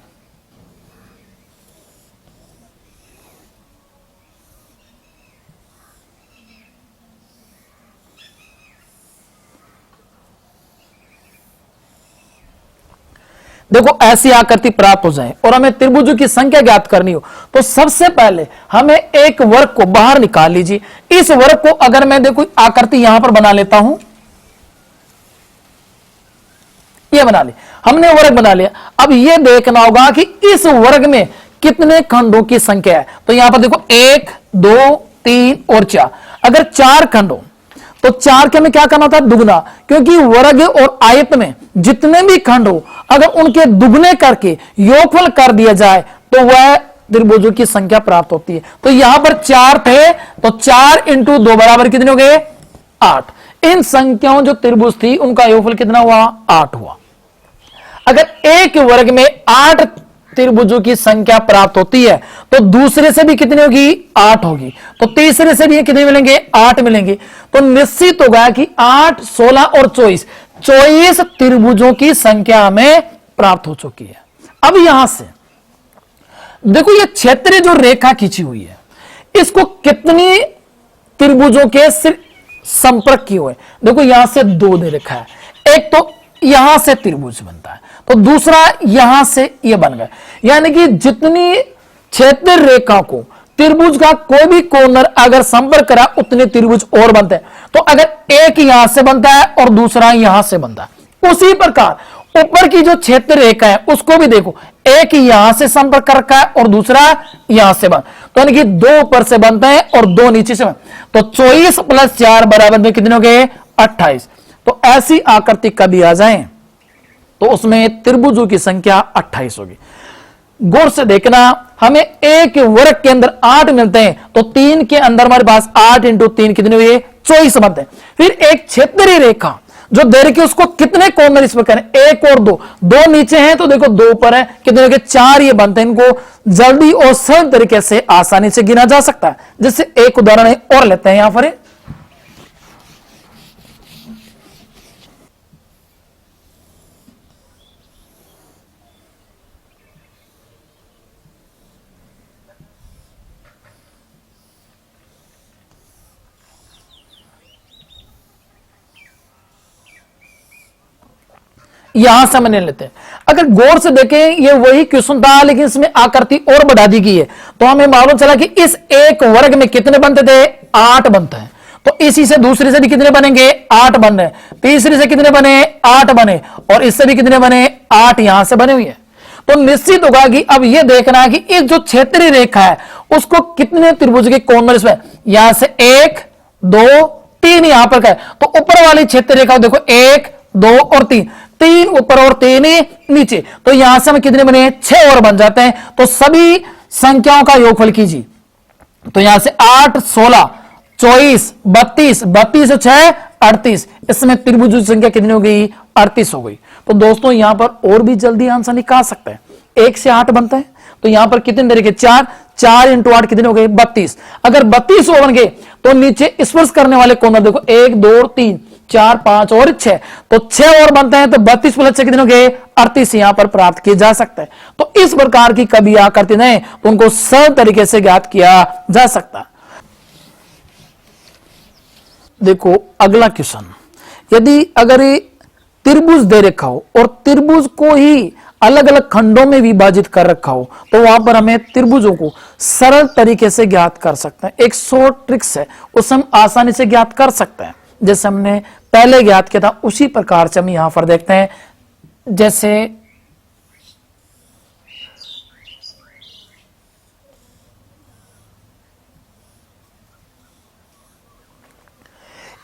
देखो ऐसी आकृति प्राप्त हो जाए और हमें त्रिभुजों की संख्या ज्ञात करनी हो तो सबसे पहले हमें एक वर्ग को बाहर निकाल लीजिए। इस वर्ग को अगर मैं देखो आकृति यहां पर बना लेता हूं, ये बना ली, हमने वर्ग बना लिया। अब ये देखना होगा कि इस वर्ग में कितने खंडों की संख्या है। तो यहां पर देखो 1 2 3 और 4, अगर 4 खंड हो तो 4 के में क्या करना था, दुगना, क्योंकि वर्ग और आयत में जितने भी खंड हो अगर उनके दुगने करके योगफल कर दिया जाए तो वह त्रिभुजों की संख्या प्राप्त होती है। तो यहां पर 4 थे तो 4 इंटू 2 बराबर कितने हो गए, 8। इन संख्याओं जो त्रिभुज थी उनका योगफल कितना हुआ, 8 हुआ। अगर एक वर्ग में 8 त्रिभुजों की संख्या प्राप्त होती है तो दूसरे से भी कितनी होगी, 8 होगी। तो तीसरे से भी कितने मिलेंगे, 8 मिलेंगे। तो निश्चित होगा कि 8 16 और 24 त्रिभुजों की संख्या हमें प्राप्त हो चुकी है। अब यहां से देखो ये क्षेत्रीय जो रेखा खींची हुई है, इसको कितनी त्रिभुजों के संपर्क किए हुए, देखो यहां से दो दे रखा है, एक तो यहां से त्रिभुज बनता है, तो दूसरा यहां से ये बन गया। यानी कि जितनी क्षेत्रीय रेखा को त्रिभुज का कोई भी कॉर्नर अगर संपर्क करा उतने त्रिभुज और बनते हैं। तो अगर एक यहां से बनता है और दूसरा यहां से बनता है, उसी प्रकार ऊपर की जो क्षेत्र रेखा है उसको भी देखो, एक यहां से संपर्क कर रखा है और दूसरा यहां से बन, तो यानी कि दो ऊपर से बनते हैं और दो नीचे से बन, तो 24 + 4 बराबर में कितने हो गए 28। तो ऐसी आकृति कभी आ जाए तो उसमें त्रिभुजों की संख्या 28 होगी। गौर से देखना, हमें एक वर्ग के अंदर 8 मिलते हैं, तो 3 के अंदर हमारे पास 8 × 3 कितने हुए 24 बनते हैं। फिर एक क्षेत्रीय रेखा जो दे रखी उसको कितने कॉर्नर इस पर करें, एक और दो नीचे हैं, तो देखो दो ऊपर है, कितने हो गए 4 ये बनते हैं। इनको जल्दी और सरल तरीके से आसानी से गिना जा सकता है। जैसे एक उदाहरण और लेते हैं यहां पर, यहां से मैंने लेते हैं। अगर गौर से देखें ये वही क्वेश्चन था, लेकिन इसमें आकृति और बढ़ा दी गई है, तो हमें मालूम चला कि इस एक वर्ग में कितने बनते थे 8 बनते हैं। तो इसी से दूसरे से भी कितने बनेंगे 8 बन रहे, तीसरे से कितने बने 8 बने, और इससे भी कितने बने 8 यहां से बने हुए हैं। तो निश्चित होगा कि अब यह देखना है कि इस जो क्षेत्रीय रेखा है उसको कितने त्रिभुज के कॉर्नर इसमें, यहां से 1 2 3 यहां पर है, तो ऊपर वाली क्षेत्रीय रेखा देखो 1 2 और 3 ऊपर और 3 नीचे, तो यहां से हमें कितने बने 6 और बन जाते हैं। तो सभी संख्याओं का योगफल कीजिए, तो यहां से 8 16 24 32 32 से 6 38, इसमें त्रिभुज की संख्या कितनी हो गई 38 हो गई। तो दोस्तों यहां पर और भी जल्दी आंसर निकाल सकते हैं, 1 से 8 बनते हैं, तो यहां पर कितने तरीके 4 4 × 8 कितने हो गए 32। अगर 32 बन गए तो नीचे स्पर्श करने वाले कॉर्नर देखो 1 2 3 4 5 और 6, तो 6 और बनते हैं, तो 32 + 6 कितने हो गए 38 यहां पर प्राप्त किए जा सकते हैं। तो इस प्रकार की कभी आकृति नहीं तो उनको सरल तरीके से ज्ञात किया जा सकता है। देखो अगला क्वेश्चन, यदि अगर त्रिभुज दे रखा हो और त्रिभुज को ही अलग अलग खंडों में विभाजित कर रखा हो, तो वहां पर हमें त्रिभुजों को सरल तरीके से ज्ञात कर सकते हैं। एक शॉर्ट ट्रिक्स है, उससे हम आसानी से ज्ञात कर सकते हैं, जैसे हमने पहले ज्ञात किया था उसी प्रकार से हम यहां पर देखते हैं। जैसे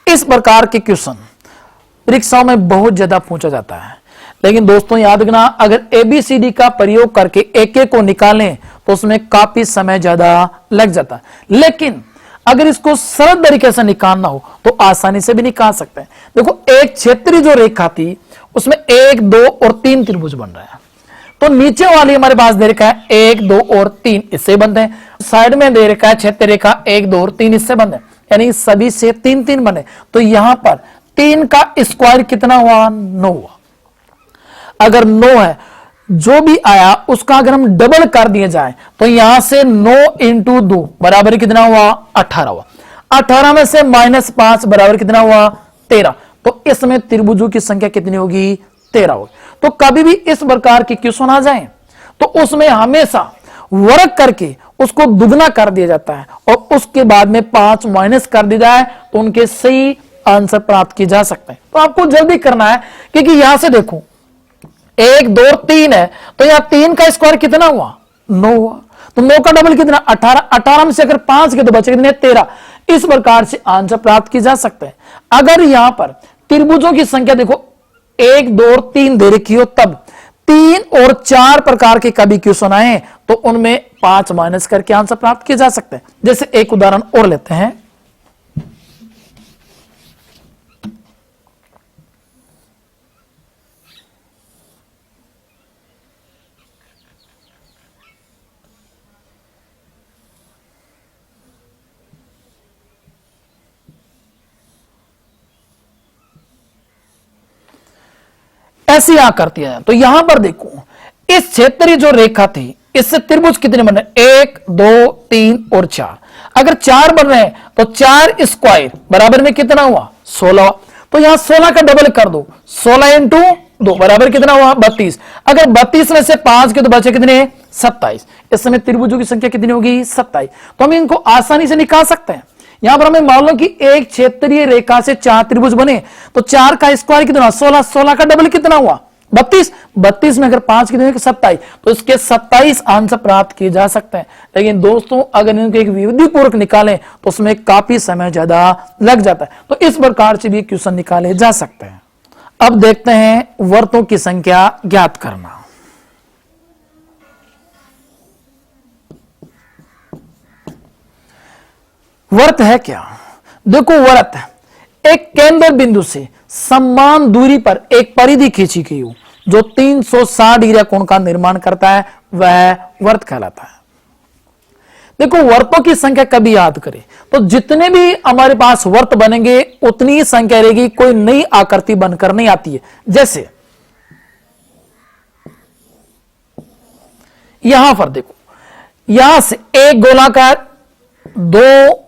इस प्रकार के क्वेश्चन परीक्षाओं में बहुत ज्यादा पूछा जाता है, लेकिन दोस्तों याद रखना, अगर ABCD का प्रयोग करके एक एक को निकालें तो उसमें काफी समय ज्यादा लग जाता है। लेकिन अगर इसको सरल तरीके से निकालना हो तो आसानी से भी निकाल सकते हैं। देखो एक क्षेत्रीय जो रेखा थी उसमें 1 2 और 3 त्रिभुज बन रहे हैं, तो नीचे वाली हमारे पास दे रखा है 1 2 और 3, इससे बनते हैं। साइड में दे रखा है क्षेत्रीय रेखा 1 2 और 3, इससे बनते हैं, यानी सभी से 3 3 बने। तो यहां पर 3 का स्क्वायर कितना हुआ 9 हुआ। अगर 9 है, जो भी आया उसका अगर हम डबल कर दिए जाए तो यहां से 9 × 2 बराबर कितना हुआ 18 हुआ। 18 में से -5 बराबर कितना हुआ 13, तो इसमें त्रिभुजों की संख्या कितनी होगी 13 होगी। तो कभी भी इस प्रकार के क्वेश्चन आ जाए तो उसमें हमेशा वर्ग करके उसको दुगना कर दिया जाता है और उसके बाद में 5 माइनस कर दिया जाए तो उनके सही आंसर प्राप्त किए जा सकते हैं। तो आपको जल्दी करना है, क्योंकि यहां से देखो 1 2 और 3 है, तो यहां 3 का स्क्वायर कितना हुआ 9 हुआ, तो 9 का डबल कितना 18, 18 में से अगर 5 के तो बचे कितने 13। इस प्रकार से आंसर प्राप्त किए जा सकते हैं। अगर यहां पर त्रिभुजों की संख्या देखो 1 2 और 3 दे रखी हो, तब 3 और 4 प्रकार के कभी क्वेश्चन आए तो उनमें 5 माइनस करके आंसर प्राप्त किए जा सकते हैं। जैसे एक उदाहरण और लेते हैं, ऐसी आकृतियां हैं। तो यहां पर देखो इस क्षेत्रीय जो रेखा थी इससे त्रिभुज कितने बन रहे? 1 2 3 और 4। अगर 4 बन रहे हैं तो 4 स्क्वायर बराबर में कितना हुआ? 16। तो यहां 16 का डबल कर दो, 16 इंटू 2 बराबर कितना हुआ? 32। अगर 32 में से 5 के तो बचे कितने? 27। इस समय त्रिभुजों की संख्या कितनी होगी? 27। तो हम इनको आसानी से निकाल सकते हैं। यहां पर हमें मान लो कि एक क्षेत्रीय रेखा से 4 त्रिभुज बने तो 4 का स्क्वायर कितना? 16। 16 का डबल कितना हुआ? 32। 32 में अगर 5 कितने? 27। तो इसके 27 आंसर प्राप्त किए जा सकते हैं। लेकिन दोस्तों अगर इनको एक विधि पूर्वक निकालें तो उसमें काफी समय ज्यादा लग जाता है। तो इस प्रकार से भी क्वेश्चन निकाले जा सकते हैं। अब देखते हैं वर्तों की संख्या ज्ञात करना। वर्त है क्या? देखो, वर्त एक केंद्र बिंदु से समान दूरी पर एक परिधि खींची गई हो जो 360 डिग्री कोण का निर्माण करता है, वह वर्त कहलाता है। देखो, वर्तों की संख्या कभी याद करें तो जितने भी हमारे पास वर्त बनेंगे उतनी ही संख्या रहेगी, कोई नई आकृति बनकर नहीं आती है। जैसे यहां पर देखो, यहां से एक गोलाकार, 2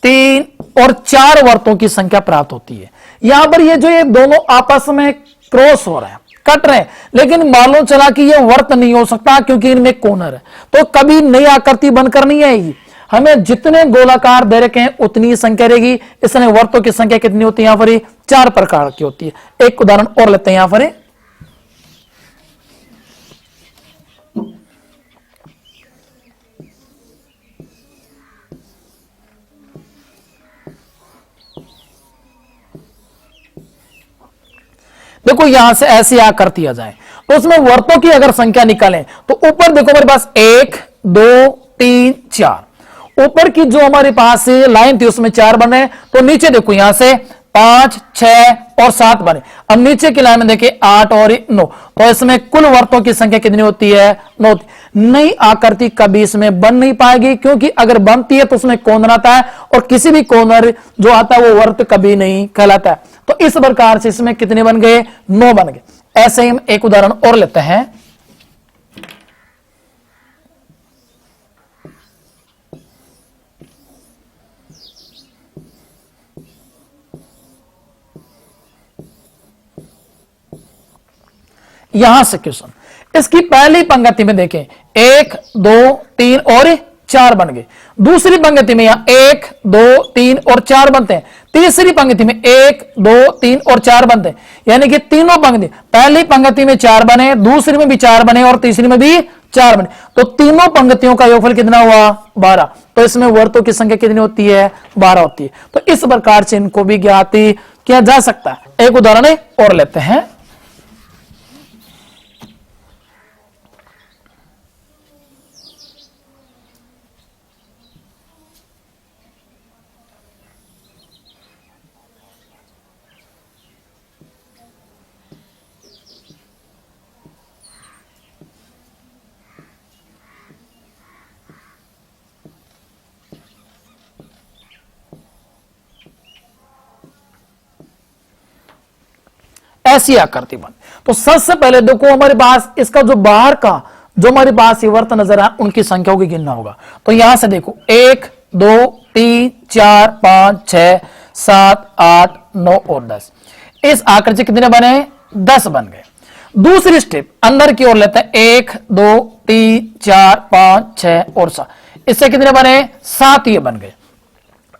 3 और 4 वर्तों की संख्या प्राप्त होती है। यहां पर ये जो ये दोनों आपस में क्रॉस हो रहे हैं, कट रहे हैं, लेकिन मालूम चला कि ये वर्त नहीं हो सकता क्योंकि इनमें कोनर है, तो कभी नई आकृति बनकर नहीं आएगी। हमें जितने गोलाकार दे रखे हैं उतनी ही संख्या रहेगी। इसमें वर्तों की संख्या कितनी होती है? यहां पर 4 प्रकार की होती है। एक उदाहरण और लेते हैं। यहां पर देखो, यहां से ऐसी आकृति आ जाए तो उसमें वर्तों की अगर संख्या निकालें तो ऊपर देखो हमारे पास 1 2 3 4, ऊपर की जो हमारे पास लाइन थी उसमें 4 बने, तो नीचे देखो यहां से 5 6 और 7 बने। अब नीचे की लाइन में देखिए 8 और 9, तो इसमें कुल वर्तों की संख्या कितनी होती है? 9। नई आकृति कभी इसमें बन नहीं पाएगी क्योंकि अगर बनती है तो उसमें कोण आता है और किसी भी कोण जो आता है वो वर्त कभी नहीं कहलाता है। तो इस प्रकार से इसमें कितने बन गए? 9 बन गए। ऐसे ही हम एक उदाहरण और लेते हैं। यहां से क्वेश्चन, इसकी पहली पंक्ति में देखें 1 2 3 और 4 बन गए। दूसरी पंक्ति में यहां 1 2 3 और 4 बनते हैं। तीसरी पंक्ति में 1 2 3 और 4 बनते हैं, यानी कि तीनों पंक्ति, पहली पंक्ति में 4 बने, दूसरी में भी 4 बने और तीसरी में भी 4 बने, तो तीनों पंक्तियों का योगफल कितना हुआ? 12। तो इसमें वर्तों की संख्या कितनी होती है? 12 होती है। तो इस प्रकार से इनको भी ज्ञात किया जा सकता है। एक उदाहरण और लेते हैं। ऐसी आकृति बन, तो सबसे पहले देखो हमारे पास इसका जो बाहर का जो हमारे पास ये वर्त नजर आ उनकी संख्याओं की गिनना होगा। तो यहां से देखो 1 2 3 4 5 6 7 8 9 और 10, इस आकृति से कितने बने? 10 बन गए। दूसरी स्टेप अंदर की ओर लेते हैं, 1 2 3 4 5 6 और 7, इससे कितने बने? 7 ये बन गए।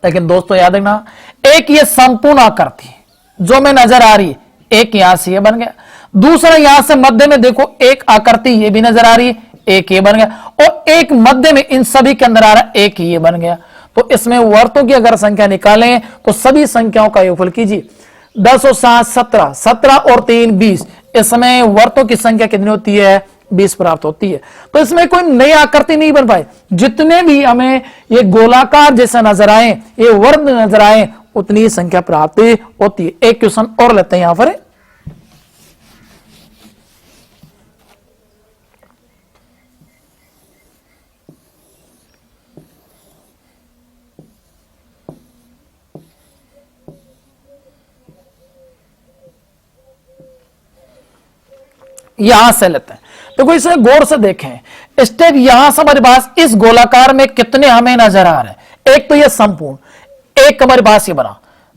लेकिन दोस्तों याद रखना, एक ये संपूर्ण आकृति जो में नजर आ रही है, एक यहां से ये बन गया, दूसरा यहां से मध्य में देखो एक आकृति ये भी नजर आ रही है, एक ये बन गया, और एक मध्य में इन सभी के अंदर आ रहा है, एक ये बन गया। तो इसमें वर्तों की अगर संख्या निकालें तो सभी संख्याओं का योगफल कीजिए। 10 और 7 17, 17 और 3 20, इसमें वर्तों की संख्या कितनी होती है? 20 प्राप्त होती है। तो इसमें कोई नई आकृति नहीं बन पाई, जितने भी हमें ये गोलाकार जैसा नजर आए, ये वर्ग नजर आए, उतनी ही संख्या प्राप्त होती है। एक क्वेश्चन और लेते हैं यहां पर। यहां से लेते हैं, देखो इसे गौर से देखें, स्टेप यहां से हमारे पास इस गोलाकार में कितने हमें नजर आ रहे हैं। एक तो ये संपूर्ण, एक हमारे पास ये बना,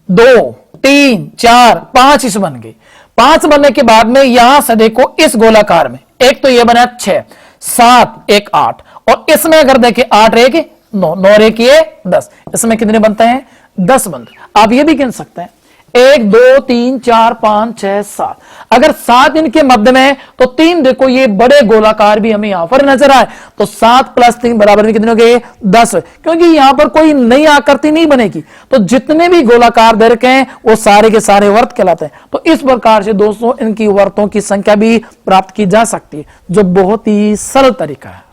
2 3 4 5 इस बन गए। 5 बनने के बाद में यहां से देखो इस गोलाकार में एक तो ये बना 6 7 1 8, और इसमें अगर देखें 8 रेख 9 9 रेख 10, इसमें कितने बनते हैं 10 बनते हैं। आप ये भी गिन सकते हैं 1 2 3 4 5 6 7, अगर 7 इनके मध्य में तो 3 देखो ये बड़े गोलाकार भी हमें यहां पर नजर आए, तो 7 + 3 बराबर में कितने हो गए 10, क्योंकि यहां पर कोई नई आकृति नहीं बनेगी। तो जितने भी गोलाकार दे रखे हैं वो सारे के सारे वर्त कहलाते हैं। तो इस प्रकार से दोस्तों इनकी वर्तों की संख्या भी प्राप्त की जा सकती है, जो बहुत ही सरल तरीका है।